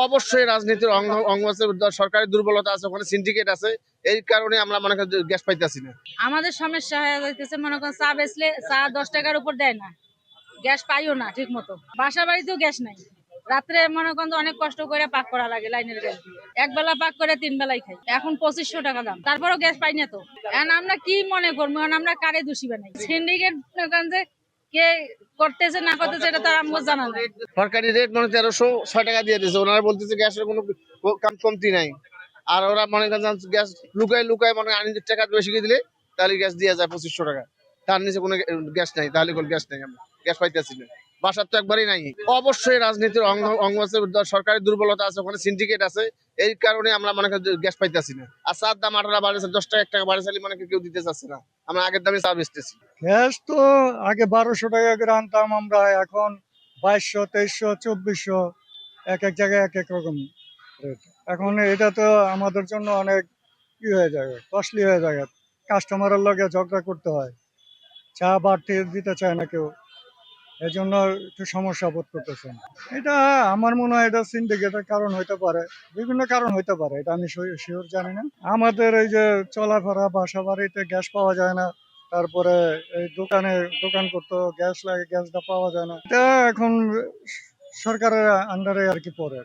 অবশ্যই রাজনীতির অঙ্গ অঙ্গ আছে, সরকারি দুর্বলতা আছে, ওখানে সিন্ডিকেট আছে। এই কারণে আমরা মনে করি যে গ্যাস পাইতেছি না। আমাদের সমস্যা হয়ে যাইতেছে, মনে করেন চা বেচলে চা 10 টাকার উপর দেয় না, গ্যাস পাইও না ঠিক মতো, বাসা বাড়িতেও গ্যাস নাই। রাত্রে মনে করেন অনেক কষ্ট করে পাক করা লাগে লাইনের গ্যাস দিয়ে, এক বেলা পাক করে 3 বেলায় খাই। এখন 2500 টাকা দাম, তারপরেও গ্যাস পাই না। তো এখন আমরা কি মনে করবো, এখন আমরা কারে দোষী বানাই? সিন্ডিকেট যে কে করতেছে না করতেছে এটা তো আমাকে জানা নাই। সরকারি রেট মানে 1306 টাকা দিয়ে দিয়েছে, ওনারা বলতেছে গ্যাসের কোনো কমতি নাই। আর ওরা মনে করেন গ্যাস লুকায় লুকায় মনে আইন টাকা বেশি দিলে তাহলে গ্যাস দিয়ে যায় 2500 টাকা, তার নিচে কোনো গ্যাস নাই। তাহলে কোনো গ্যাস নাই, আমরা গ্যাস পাইতেছি না। বাসার তো একবারই নাই। অবশ্যই রাজনীতির অঙ্গ অঙ্গ আছে, সরকারি দুর্বলতা আছে, ওখানে সিন্ডিকেট আছে। এই কারণে আমরা মনে করি গ্যাস পাইতেছি না। আর চার দাম 18 বাড়েছে, 10 টাকা 1 টাকা বাড়েছে, মানে কেউ দিতে চাচ্ছে না। আমরা আগের দামে চা বেচতেছি। গ্যাস তো আগে 1200 টাকা করে আনতাম আমরা, এখন 2200, 2300, 2400, এক এক জায়গায় এক এক রকম রেট। এখন এটা তো আমাদের জন্য অনেক হয়ে যায়, কস্টলি হয়ে যায়। কাস্টমারের লগে ঝগড়া করতে হয়, চা বাড়তি দিতে চায় না কেউ, এই জন্য একটু সমস্যা বোধ করতেছেন। এটা আমার মনে হয় এটা সিন্ডিকেটের কারণ হইতে পারে, বিভিন্ন কারণ হইতে পারে, এটা আমি শিওর জানি না। আমাদের এই যে চলাফেরা, বাসা বাড়িতে গ্যাস পাওয়া যায় না, তারপরে এই দোকান করতে গ্যাস লাগে, গ্যাসটা পাওয়া যায় না। এটা এখন সরকারের আন্ডারে আর কি পড়ে।